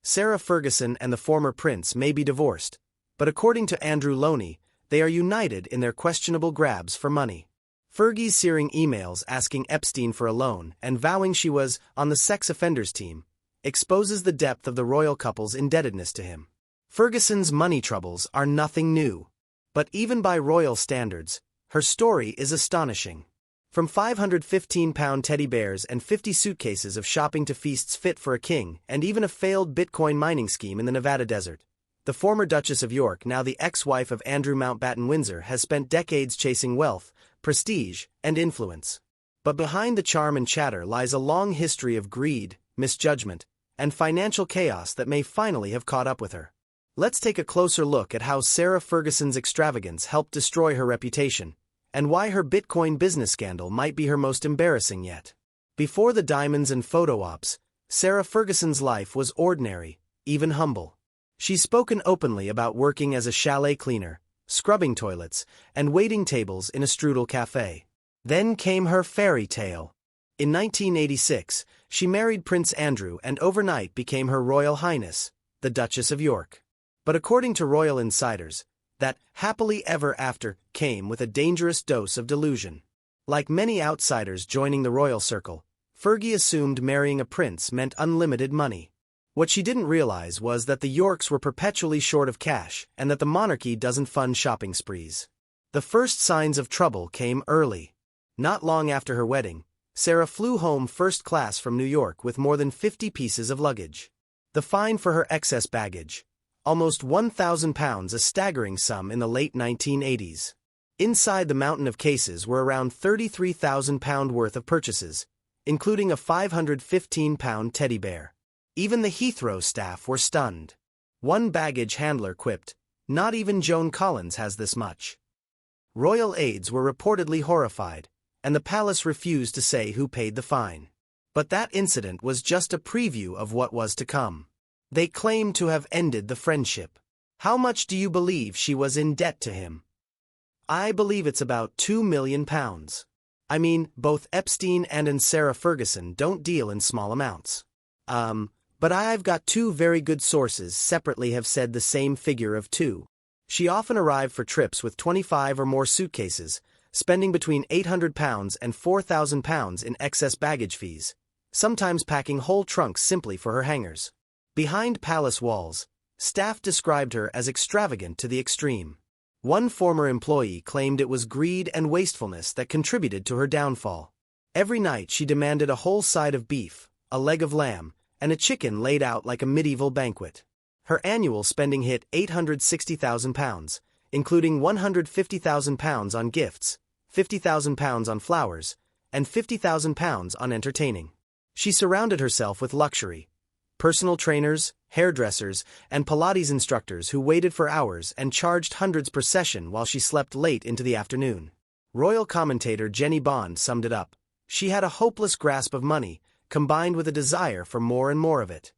Sarah Ferguson and the former prince may be divorced, but according to Andrew Lownie, they are united in their questionable grabs for money. Fergie's searing emails asking Epstein for a loan and vowing she was on the sex offenders team exposes the depth of the royal couple's indebtedness to him. Ferguson's money troubles are nothing new, but even by royal standards, her story is astonishing. From 515-pound teddy bears and 50 suitcases of shopping to feasts fit for a king and even a failed Bitcoin mining scheme in the Nevada desert, the former Duchess of York, now the ex-wife of Andrew Mountbatten Windsor, has spent decades chasing wealth, prestige, and influence. But behind the charm and chatter lies a long history of greed, misjudgment, and financial chaos that may finally have caught up with her. Let's take a closer look at how Sarah Ferguson's extravagance helped destroy her reputation, and why her Bitcoin business scandal might be her most embarrassing yet. Before the diamonds and photo ops, Sarah Ferguson's life was ordinary, even humble. She's spoken openly about working as a chalet cleaner, scrubbing toilets, and waiting tables in a strudel cafe. Then came her fairy tale. In 1986, she married Prince Andrew and overnight became Her Royal Highness, the Duchess of York. But according to royal insiders, that happily ever after came with a dangerous dose of delusion. Like many outsiders joining the royal circle, Fergie assumed marrying a prince meant unlimited money. What she didn't realize was that the Yorks were perpetually short of cash and that the monarchy doesn't fund shopping sprees. The first signs of trouble came early. Not long after her wedding, Sarah flew home first class from New York with more than 50 pieces of luggage. The fine for her excess baggage, almost £1,000, a staggering sum in the late 1980s. Inside the mountain of cases were around £33,000 worth of purchases, including a 515-pound teddy bear. Even the Heathrow staff were stunned. One baggage handler quipped, "Not even Joan Collins has this much." Royal aides were reportedly horrified, and the palace refused to say who paid the fine. But that incident was just a preview of what was to come. They claimed to have ended the friendship. How much do you believe she was in debt to him? I believe it's about £2 million. I mean, both Epstein and Sarah Ferguson don't deal in small amounts. But I've got two very good sources separately have said the same figure of two. She often arrived for trips with 25 or more suitcases, spending between £800 and £4,000 in excess baggage fees, sometimes packing whole trunks simply for her hangers. Behind palace walls, staff described her as extravagant to the extreme. One former employee claimed it was greed and wastefulness that contributed to her downfall. Every night she demanded a whole side of beef, a leg of lamb, and a chicken laid out like a medieval banquet. Her annual spending hit £860,000, including £150,000 on gifts, £50,000 on flowers, and £50,000 on entertaining. She surrounded herself with luxury. Personal trainers, hairdressers, and Pilates instructors who waited for hours and charged hundreds per session while she slept late into the afternoon. Royal commentator Jenny Bond summed it up. She had a hopeless grasp of money, combined with a desire for more and more of it.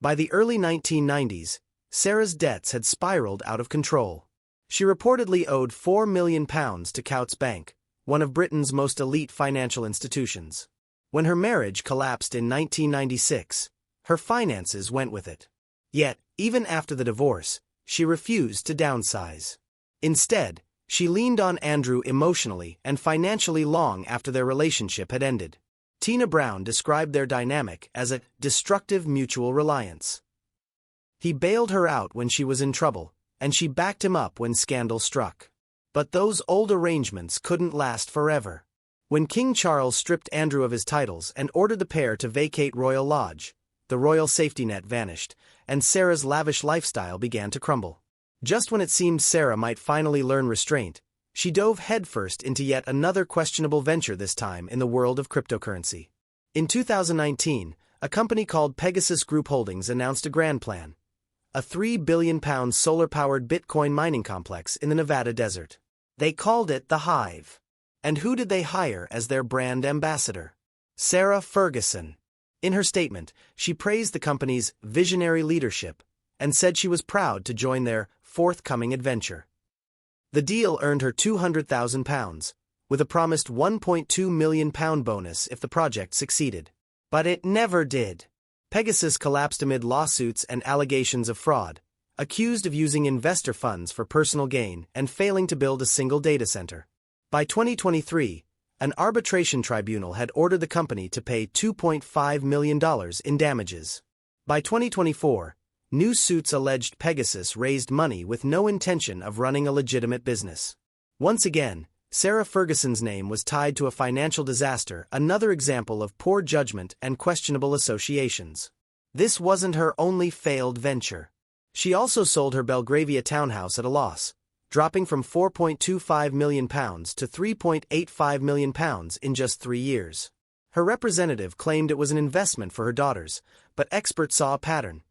By the early 1990s, Sarah's debts had spiraled out of control. She reportedly owed £4 million to Coutts Bank, one of Britain's most elite financial institutions. When her marriage collapsed in 1996, her finances went with it. Yet, even after the divorce, she refused to downsize. Instead, she leaned on Andrew emotionally and financially long after their relationship had ended. Tina Brown described their dynamic as a destructive mutual reliance. He bailed her out when she was in trouble, and she backed him up when scandal struck. But those old arrangements couldn't last forever. When King Charles stripped Andrew of his titles and ordered the pair to vacate Royal Lodge, the royal safety net vanished, and Sarah's lavish lifestyle began to crumble. Just when it seemed Sarah might finally learn restraint, she dove headfirst into yet another questionable venture, this time in the world of cryptocurrency. In 2019, a company called Pegasus Group Holdings announced a grand plan: a £3 billion solar-powered Bitcoin mining complex in the Nevada desert. They called it the Hive. And who did they hire as their brand ambassador? Sarah Ferguson. In her statement, she praised the company's visionary leadership and said she was proud to join their forthcoming adventure. The deal earned her £200,000, with a promised £1.2 million bonus if the project succeeded. But it never did. Pegasus collapsed amid lawsuits and allegations of fraud, accused of using investor funds for personal gain and failing to build a single data center. By 2023, an arbitration tribunal had ordered the company to pay $2.5 million in damages. By 2024, new suits alleged Pegasus raised money with no intention of running a legitimate business. Once again, Sarah Ferguson's name was tied to a financial disaster, another example of poor judgment and questionable associations. This wasn't her only failed venture. She also sold her Belgravia townhouse at a loss, dropping from £4.25 million to £3.85 million in just 3 years. Her representative claimed it was an investment for her daughters, but experts saw a pattern: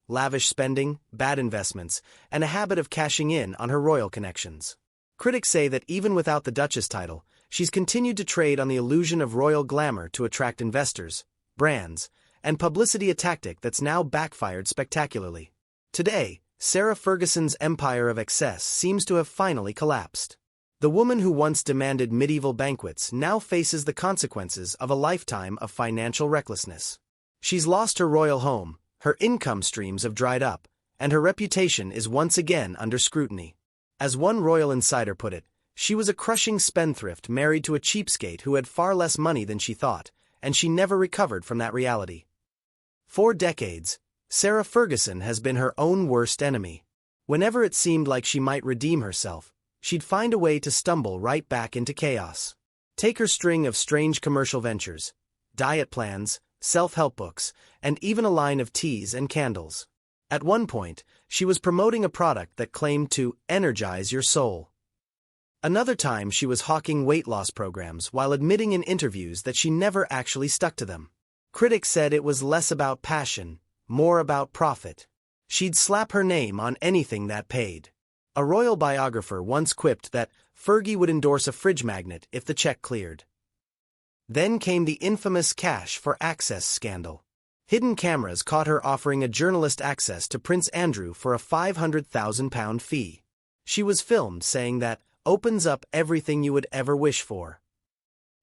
lavish spending, bad investments, and a habit of cashing in on her royal connections. Critics say that even without the Duchess title, she's continued to trade on the illusion of royal glamour to attract investors, brands, and publicity, a tactic that's now backfired spectacularly. Today, Sarah Ferguson's empire of excess seems to have finally collapsed. The woman who once demanded medieval banquets now faces the consequences of a lifetime of financial recklessness. She's lost her royal home, her income streams have dried up, and her reputation is once again under scrutiny. As one royal insider put it, she was a crushing spendthrift married to a cheapskate who had far less money than she thought, and she never recovered from that reality. For decades, Sarah Ferguson has been her own worst enemy. Whenever it seemed like she might redeem herself, she'd find a way to stumble right back into chaos. Take her string of strange commercial ventures, diet plans, self-help books, and even a line of teas and candles. At one point, she was promoting a product that claimed to energize your soul. Another time she was hawking weight loss programs while admitting in interviews that she never actually stuck to them. Critics said it was less about passion, more about profit. She'd slap her name on anything that paid. A royal biographer once quipped that Fergie would endorse a fridge magnet if the check cleared. Then came the infamous cash for access scandal. Hidden cameras caught her offering a journalist access to Prince Andrew for a £500,000 fee. She was filmed saying that opens up everything you would ever wish for.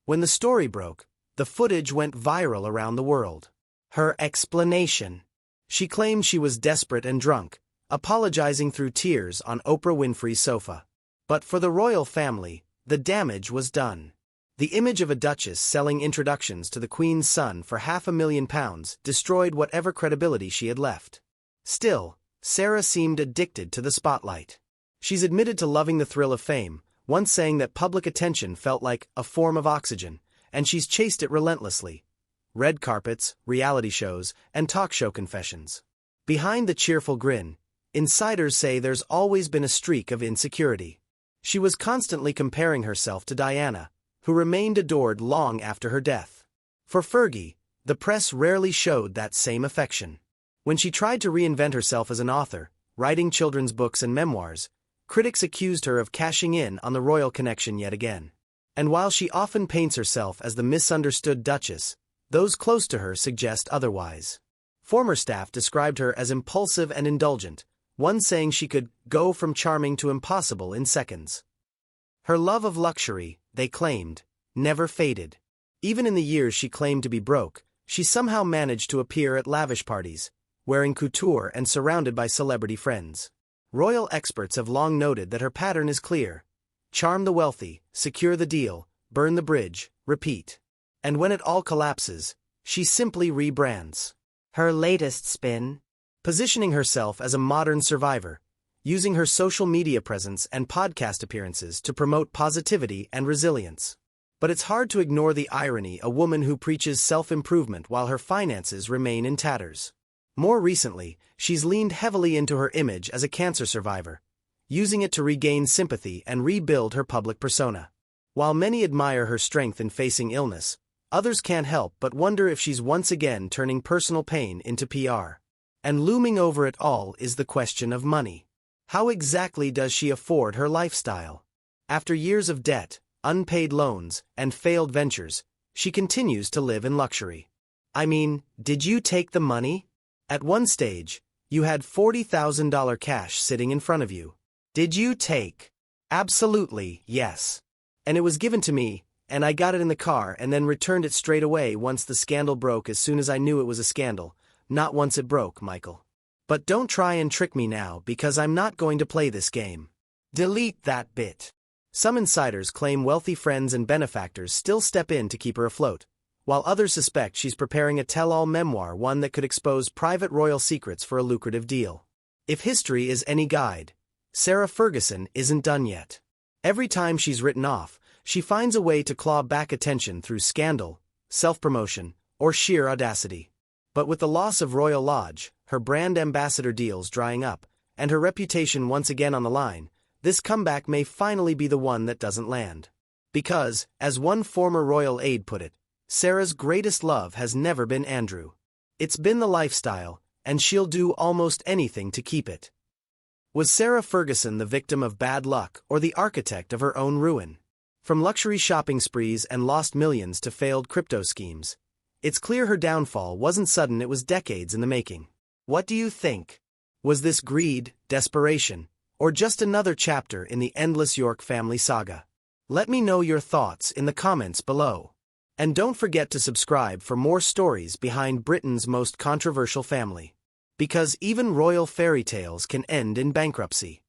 When the story broke, the footage went viral around the world. Her explanation: she claimed she was desperate and drunk, apologizing through tears on Oprah Winfrey's sofa. But for the royal family, the damage was done. The image of a duchess selling introductions to the Queen's son for £500,000 destroyed whatever credibility she had left. Still, Sarah seemed addicted to the spotlight. She's admitted to loving the thrill of fame, once saying that public attention felt like a form of oxygen, and she's chased it relentlessly. Red carpets, reality shows, and talk show confessions. Behind the cheerful grin, insiders say there's always been a streak of insecurity. She was constantly comparing herself to Diana, who remained adored long after her death. For Fergie, the press rarely showed that same affection. When she tried to reinvent herself as an author, writing children's books and memoirs, critics accused her of cashing in on the royal connection yet again. And while she often paints herself as the misunderstood duchess, those close to her suggest otherwise. Former staff described her as impulsive and indulgent, one saying she could go from charming to impossible in seconds. Her love of luxury, they claimed, never faded. Even in the years she claimed to be broke, she somehow managed to appear at lavish parties, wearing couture and surrounded by celebrity friends. Royal experts have long noted that her pattern is clear: charm the wealthy, secure the deal, burn the bridge, repeat. And when it all collapses, she simply rebrands. Her latest spin? Positioning herself as a modern survivor, using her social media presence and podcast appearances to promote positivity and resilience. But it's hard to ignore the irony: a woman who preaches self-improvement while her finances remain in tatters. More recently, she's leaned heavily into her image as a cancer survivor, using it to regain sympathy and rebuild her public persona. While many admire her strength in facing illness, others can't help but wonder if she's once again turning personal pain into PR. And looming over it all is the question of money. How exactly does she afford her lifestyle? After years of debt, unpaid loans, and failed ventures, she continues to live in luxury. I mean, did you take the money? At one stage, you had $40,000 cash sitting in front of you. Did you take? Absolutely, yes. And it was given to me, and I got it in the car and then returned it straight away once the scandal broke. As soon as I knew it was a scandal, not once it broke, Michael. But don't try and trick me now because I'm not going to play this game. Delete that bit. Some insiders claim wealthy friends and benefactors still step in to keep her afloat, while others suspect she's preparing a tell-all memoir, one that could expose private royal secrets for a lucrative deal. If history is any guide, Sarah Ferguson isn't done yet. Every time she's written off, she finds a way to claw back attention through scandal, self-promotion, or sheer audacity. But with the loss of Royal Lodge, her brand ambassador deals drying up, and her reputation once again on the line, this comeback may finally be the one that doesn't land. Because, as one former royal aide put it, Sarah's greatest love has never been Andrew. It's been the lifestyle, and she'll do almost anything to keep it. Was Sarah Ferguson the victim of bad luck or the architect of her own ruin? From luxury shopping sprees and lost millions to failed crypto schemes, it's clear her downfall wasn't sudden, it was decades in the making. What do you think? Was this greed, desperation, or just another chapter in the endless York family saga? Let me know your thoughts in the comments below. And don't forget to subscribe for more stories behind Britain's most controversial family. Because even royal fairy tales can end in bankruptcy.